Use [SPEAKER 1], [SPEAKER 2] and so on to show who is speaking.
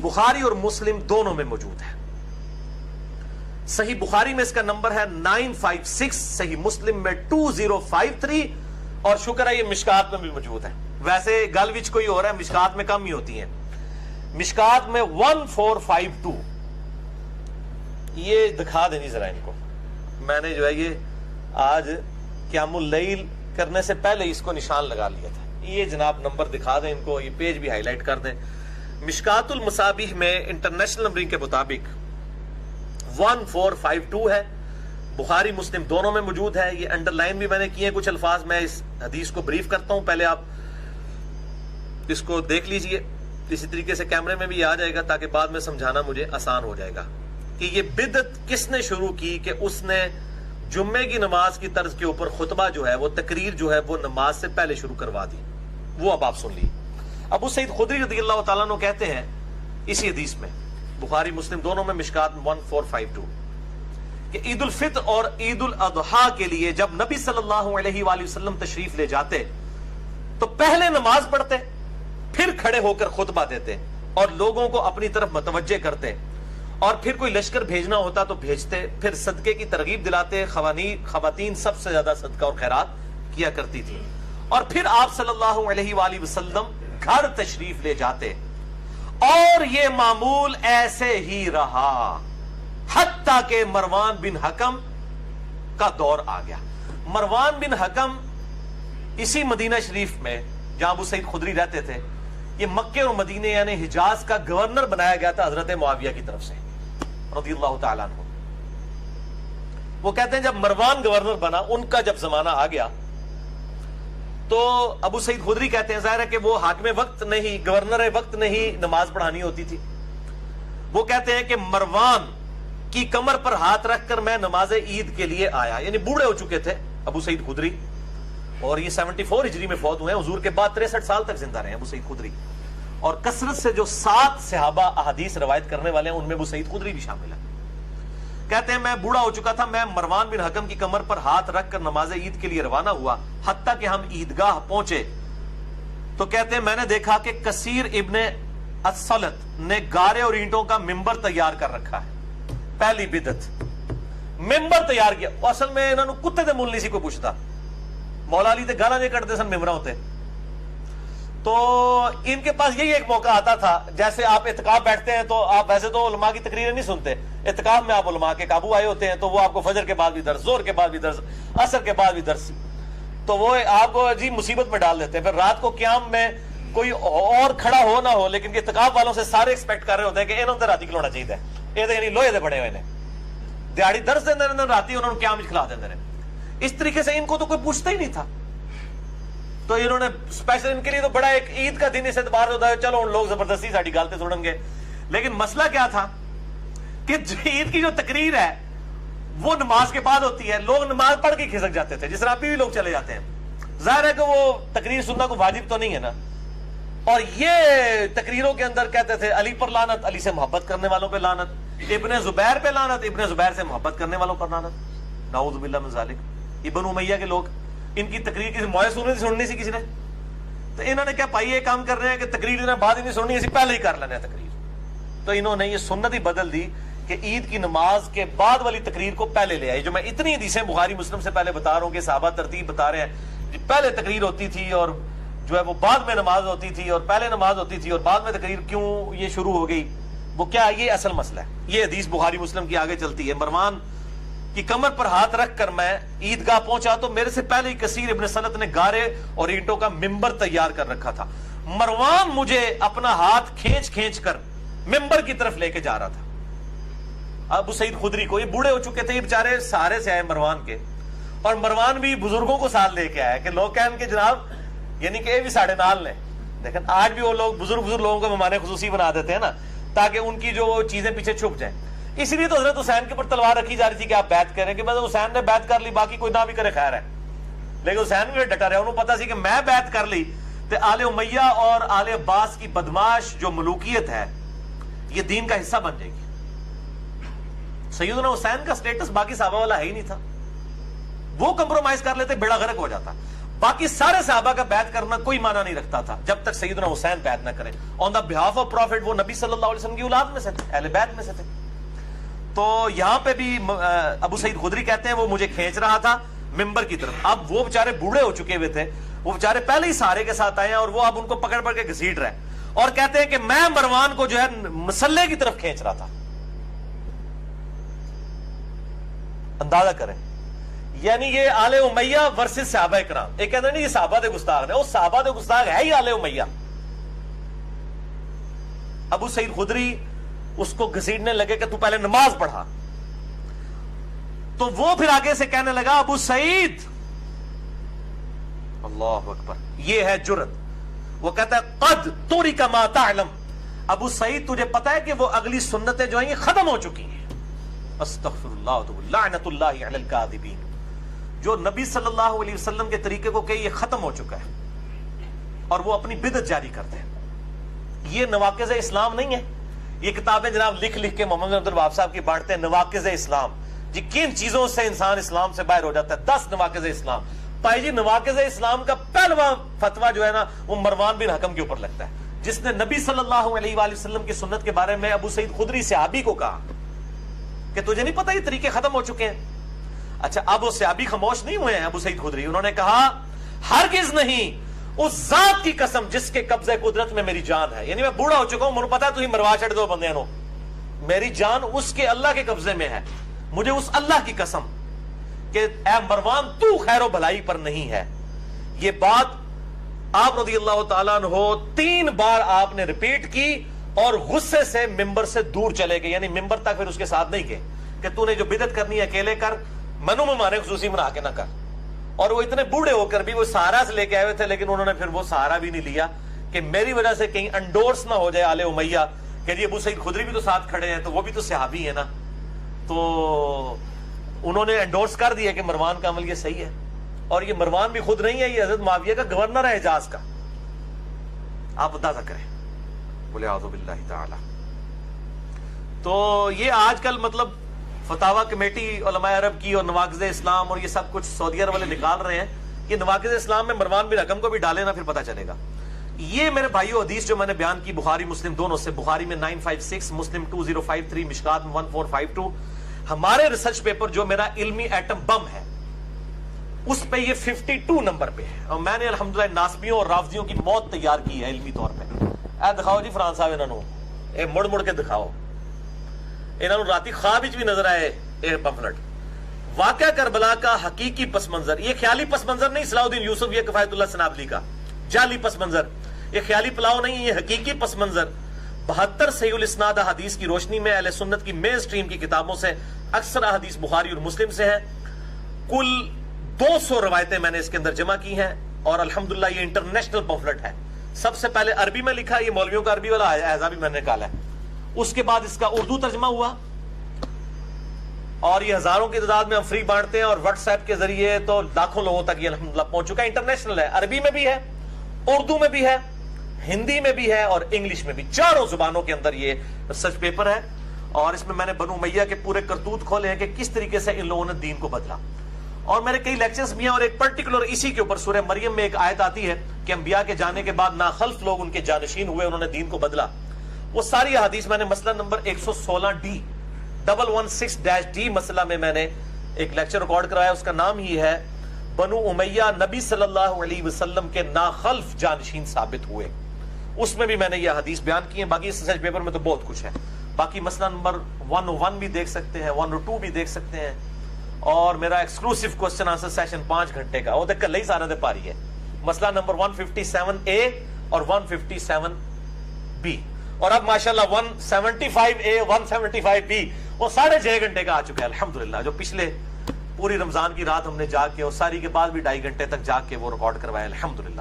[SPEAKER 1] बुखारी और मुस्लिम दोनों में मौजूद है। सही बुखारी में इसका नंबर है 956, सही मुस्लिम में 2053, और शुक्र है ये मिशकात में भी मौजूद है। वैसे गल विच कोई और है, मिशकात में कम ही होती है। मिशकात में 1452, ये दिखा देनी जरा इनको। मैंने जो है ये आज क़यामुल लैल करने से पहले इसको निशान लगा लिया था। ये जनाब नंबर दिखा दें इनको, ये पेज भी हाईलाइट कर दें। मिशकातुल मसाबिह में इंटरनेशनल नंबरिंग के मुताबिक 1452 है। बुखारी मुस्लिम दोनों में मौजूद है। ये अंडरलाइन भी मैंने किए कुछ अल्फाज। मैं इस हदीस को ब्रीफ करता हूं, पहले आप इसको देख लीजिए। इसी तरीके से कैमरे में भी आ जाएगा ताकि बाद में समझाना मुझे आसान हो जाएगा कि ये बिदअत किसने शुरू की कि उसने जुम्मे की नमाज की तर्ज के ऊपर खुतबा जो है, वो तकरीर जो है, वो नमाज से पहले शुरू करवा दी। वो अब आप सुन लीजिए। अबू सईद खुदरी रज़ियल्लाहु ताला अन्हु कहते हैं इसी हदीस में, बुखारी मुस्लिम दोनों में, मिशकात 1452, कि ईद उल फित्र और ईद उल अज़हा के लिए जब नबी सल्लल्लाहु अलैहि वसल्लम तशरीफ ले जाते तो पहले नमाज पढ़ते, फिर खड़े होकर खुतबा देते और लोगों को अपनी तरफ मतवज्जे करते, और फिर कोई लश्कर भेजना होता तो भेजते, फिर सदके की तरगीब दिलाते। खवातीन सबसे ज्यादा सदका और खैरात किया करती थी, और फिर आप सल्लल्लाहु अलैहि वसल्लम घर तशरीफ ले जाते, और ये मामूल ऐसे ही रहा हत्ता के मरवान बिन हकम का दौर आ गया। मरवान बिन हकम इसी मदीना शरीफ में जहां अबू सईद खुदरी रहते थे, ये मक्के और मदीने यानी हिजाज का गवर्नर बनाया गया था हजरत मुआविया की तरफ से रज़ियल्लाहु ताला अन्हु। वो कहते हैं जब मरवान गवर्नर बना, उनका जब जमाना आ गया, तो अबू सईद खुदरी कहते हैं जाहिर है कि वो हाकिम वक्त नहीं, गवर्नर वक्त नहीं नमाज पढ़ानी होती थी। वो कहते हैं कि मरवान की कमर पर हाथ रखकर मैं नमाज ईद के लिए आया। यानी बूढ़े हो चुके थे अबू सईद खुदरी, और ये 74 हिजरी में फौत हुए हैं। हुजूर के बाद 63 साल तक जिंदा रहे अबू सईद खुदरी, और कसरत से जो 7 सहाबा अहादीस रवायत करने वाले हैं उनमें अबू सईद खुदरी भी शामिल है। कहते हैं मैं बूढ़ा हो चुका था, मैं मरवान बिन हकम की कमर पर हाथ रखकर नमाज ईद के लिए रवाना हुआ। हत्ता कि हम ईदगाह पहुंचे तो कहते हैं मैंने देखा कि कसीर इब्ने अस्सलत ने गारे और ईंटों का मिंबर तैयार कर रखा है। पहली बिदत, मिंबर तैयार किया। असल में इन्होंने कुत्ते दे मुल नहीं सी कोई पूछता, मौला अली ते गाला नहीं कटते सन मिंबरा होते। तो इनके पास यही एक मौका आता था, जैसे आप इत्काफ बैठते हैं तो आप वैसे तो उलमा की तकरीरें नहीं सुनते, इत्काफ में आप उलमा के काबू आए होते हैं, तो वो आपको फजर के बाद भी दर्स, जोर के बाद भी दर्स, असर के बाद भी दर्स, तो वो आपको अजीब मुसीबत में डाल देते हैं। फिर रात को क्याम में कोई और खड़ा हो ना हो, लेकिन इत्काफ वालों से सारे एक्सपेक्ट कर रहे होते हैं कि इन्होंने राती खिलाना चाहिए, ये लोहे दे बड़े हुए ने दिहाड़ी दर्स देंगे, राती उन्होंने क्याम खिला देंगे। इस तरीके से इनको तो कोई पूछता ही नहीं था। तो इन्होंने स्पेशल इनके लिए तो बड़ा एक ईद का दिन इस एतबार होता है, चलो उन लोग जबरदस्ती साड़ी गालते सुनेंगे। लेकिन मसला क्या था कि ईद की जो तकरीर है वो नमाज के बाद होती है। लोग नमाज पढ़ के खिसक जाते थे, जिस तरह अभी भी लोग चले जाते हैं। जाहिर है कि वो तकरीर सुनना को वाजिब तो नहीं है ना। और ये तकरीरों के अंदर कहते थे अली पर लानत, अली से मोहब्बत करने वालों पे लानत, इब्ने जुबैर पे लानत, इब्ने जुबैर से मोहब्बत करने वालों पर लानत, नाऊज़ु बिल्लाह मिन ज़ालिक। इब्न उमैया के लोग, इनकी तकरीर किसी मौए सुननी सी किसी ने, तो इन्होंने क्या पाई ये काम कर रहे हैं कि तकरीर इन्हें बाद ही नहीं सुननी, इसी पहले ही कर लेना है तकरीर। तो इन्होंने ये सुन्नत ही बदल दी कि ईद की नमाज के बाद वाली तकरीर को पहले ले आई। जो मैं इतनी हदीसें बुखारी मुस्लिम से पहले बता रहा हूँ कि सहाबा तरतीब बता रहे हैं, पहले तकरीर होती थी और जो है वो बाद में नमाज होती थी, और पहले नमाज होती थी और बाद में तकरीर क्यों ये शुरू हो गई, वो क्या ये असल मसला है। ये हदीस बुखारी मुस्लिम की आगे चलती है। मरवान की कमर पर हाथ रखकर मैं ईदगाह पहुंचा तो मेरे से पहले ही कसीर इब्ने सलत ने गारे और ईंटों का मिंबर तैयार कर रखा था। मरवान मुझे अपना हाथ खींच कर मिंबर की तरफ लेके जा रहा था। अबू सईद खुदरी को, ये बूढ़े हो चुके थे, ये बेचारे सहारे से आए मरवान के, और मरवान भी बुजुर्गों को साथ लेके आया कि लोग कहें कि जनाब यानी कि ये भी साढ़े नाल ने। लेकिन आज भी वो लोग बुजुर्ग लोगों को मेहमान खुसूसी बना देते हैं ना, ताकि उनकी जो चीजें पीछे छुप जाए। इसलिए तो हजरत हुसैन के ऊपर तलवार रखी जा रही थी कि आप बैत करें, कि मतलब हुसैन ने बैत कर ली, बाकी कोई ना भी करे खैर है। लेकिन हुसैन भी डटा रहा, उन्होंने पता सी कि मैं बैत कर ली तो आले उमैया और आले अब्बास की बदमाश जो मलूकियत है ये दीन का हिस्सा बन जाएगी। सैयदना हुसैन का स्टेटस बाकी साहबा वाला है ही नहीं था, वो कंप्रोमाइज कर लेते, बेड़ा गर्क हो जाता। باقی سارے صحابہ کا بیعت کرنا کوئی معنی نہیں رکھتا تھا جب تک سیدنا حسین بیعت نہ کریں آن دا بہاف آف پروفٹ. وہ نبی صلی اللہ علیہ وسلم کی اولاد میں سے تھے, اہل بیت میں سے تھے. تو یہاں پہ بھی ابو سعید خدری کہتے ہیں وہ مجھے کھینچ رہا تھا ممبر کی طرف. اب وہ بیچارے بوڑھے ہو چکے ہوئے تھے, وہ بیچارے پہلے ہی سہارے کے ساتھ آئے ہیں اور وہ اب ان کو پکڑ پکڑ کے گھسیٹ رہے ہیں اور کہتے ہیں کہ میں مروان کو جو ہے مسلح کی طرف کھینچ رہا تھا. اندازہ کریں, یعنی یہ آل امیہ ورسز صحابہ کرام. ایک کہتے ہیں نہیں یہ صحابہ دے گستاخ نے, وہ صحابہ دے گستاخ ہے ہی آل امیہ. ابو سعید خدری اس کو گھسیٹنے لگے کہ تو پہلے نماز پڑھا, تو وہ پھر آگے سے کہنے لگا ابو سعید, اللہ اکبر, یہ ہے جرت. وہ کہتا ہے قد ترک ما تعلم, ابو سعید تجھے پتا ہے کہ وہ اگلی سنتیں جو ہیں یہ ختم ہو چکی ہیں. استغفر اللہ لعنت اللہ علی الکاذبین. جو نبی صلی اللہ علیہ وسلم کے طریقے کو کہ یہ ختم ہو چکا ہے اور وہ اپنی بدعت جاری کرتے ہیں. یہ نواقض اسلام نہیں ہے. یہ کتابیں جناب لکھ لکھ کے محمد عبد الوہاب صاحب کی بانٹتے ہیں. نواقض اسلام, جی کن چیزوں سے انسان اسلام سے باہر ہو جاتا ہے؟ 10 نواقض اسلام. پائی جی نواقض اسلام کا پہلوا فتویٰ جو ہے نا وہ مروان بن حکم کے اوپر لگتا ہے, جس نے نبی صلی اللہ علیہ وآلہ وسلم کی سنت کے بارے میں ابو سعید خدری صحابی کو کہا کہ تجھے نہیں پتا یہ طریقے ختم ہو چکے ہیں. اچھا اب وہ صحابی خاموش نہیں ہوئے ہیں ابو سعید خدری, انہوں نے کہا ہرگز نہیں, اس ذات کی قسم جس کے قبضہ قدرت میں میری جان ہے. یعنی میں بوڑھا ہو چکا ہوں, مجھے پتا ہے تھی مروا چڑھ دو بندے نو, میری جان اس کے اللہ کے قبضے میں ہے. مجھے اس اللہ کی قسم کہ اے مروان تو خیر و بھلائی پر نہیں ہے. یہ بات آپ رضی اللہ تعالیٰ عنہ 3 بار آپ نے ریپیٹ کی اور غصے سے ممبر سے دور چلے گئے. یعنی ممبر تک پھر اس کے ساتھ نہیں گئے کہ تو نے جو بدعت کرنی ہے اکیلے کر, منو ممانے خصوصی بنا کے نہ کر. اور وہ اتنے بوڑھے ہو کر بھی وہ سہارا سے لے کے آئے ہوئے تھے, لیکن انہوں نے پھر وہ سہارا بھی نہیں لیا کہ میری وجہ سے کہیں انڈورس نہ ہو جائے آل امیہ کہ جی ابو سعید خدری بھی تو ساتھ کھڑے ہیں تو وہ بھی تو صحابی ہیں نا. تو انہوں نے انڈورس کر دیا کہ مروان کا عمل یہ صحیح ہے. اور یہ مروان بھی خود نہیں ہے, یہ حضرت معاویہ کا گورنر ہے حجاز کا. آپ اندازہ کریں, بولے اعوذ باللہ تعالی. تو یہ آج کل مطلب فتاوی کمیٹی علماء عرب کی اور نواقض اسلام اور یہ سب کچھ سعودی عرب والے نکال رہے ہیں. یہ نواقض اسلام میں مروان بن حکم کو بھی ڈالے نا, پھر پتہ چلے گا. یہ میرے بھائیو حدیث جو میں نے بیان کی بخاری مسلم دونوں سے, بخاری میں 956, مسلم 2053, مشکات میں 1452. ہمارے ریسرچ پیپر جو میرا علمی ایٹم بم ہے اس پہ یہ 52 نمبر پہ ہے, اور میں نے الحمدللہ ناسبیوں اور رافضیوں کی موت تیار کی ہے علمی طور پہ. اے دکھاؤ جی فرحان صاحب, انہوں اے مڑ مڑ کے دکھاؤ, انہوں راتی خواب بھی نظر آئے اے پمفلٹ. واقعہ کربلا کا حقیقی پس منظر, یہ خیالی پس منظر نہیں صلاح الدین یوسف یا کفایت اللہ سنابلی کا جعلی پس منظر, یہ خیالی پلاؤ نہیں, یہ حقیقی پس منظر. 72 صحیح الاسناد حدیث کی روشنی میں اہل سنت کی مین سٹریم کی کتابوں سے اکثر حدیث بخاری اور مسلم سے ہے. کل 200 روایتیں میں نے اس کے اندر جمع کی ہیں, اور الحمدللہ یہ انٹرنیشنل پمفلٹ ہے. سب سے پہلے عربی میں لکھا, یہ مولویوں کا عربی والا اعزا بھی میں نے نکالا ہے. اس کے بعد اس کا اردو ترجمہ ہوا, اور یہ ہزاروں کی تعداد میں ہم فری بانٹتے ہیں, اور واٹس ایپ کے ذریعے تو لاکھوں لوگوں تک یہ الحمدللہ پہنچ چکا ہے. انٹرنیشنل ہے, عربی میں بھی ہے, اردو میں بھی ہے, ہندی میں بھی ہے اور انگلش میں بھی. 4 زبانوں کے اندر یہ ریسرچ پیپر ہے. اور اس میں میں نے بنو امیہ کے پورے کرتوت کھولے ہیں کہ کس طریقے سے ان لوگوں نے دین کو بدلا. اور میرے کئی لیکچرز بھی ہیں, اور ایک پرٹیکولر اسی کے اوپر سورہ مریم میں ایک آیت آتی ہے کہ انبیاء کے جانے کے بعد ناخلف لوگ ان کے جانشین ہوئے, انہوں نے دین کو بدلا. وہ ساری حدیث میں نے مسئلہ نمبر 116D 116-D مسئلہ میں نے ایک لیکچر ریکارڈ کرایا, اس کا نام ہی ہے بنو امیہ نبی صلی اللہ علیہ وسلم کے ناخلف جانشین ثابت ہوئے. اس میں بھی میں نے یہ حدیث بیان کی ہے. باقی اس ریسرچ پیپر میں تو بہت کچھ ہے. باقی مسئلہ نمبر 101 بھی دیکھ سکتے ہیں, 102 بھی دیکھ سکتے ہیں, اور میرا ایکسکلوسیو کوسچن آنسر سیشن 5 گھنٹے کا, وہ تو کل ہی سارے دے پاری ہے. مسئلہ نمبر 157A اور 157B, اور اب ماشاءاللہ 175A 175B وہ 6.5 گھنٹے کا آ چکا ہے الحمدللہ. جو پچھلے پوری رمضان کی رات ہم نے جاگ کے, اور ساری کے بعد بھی 2.5 گھنٹے تک جاگ کے وہ ریکارڈ کروایا الحمدللہ.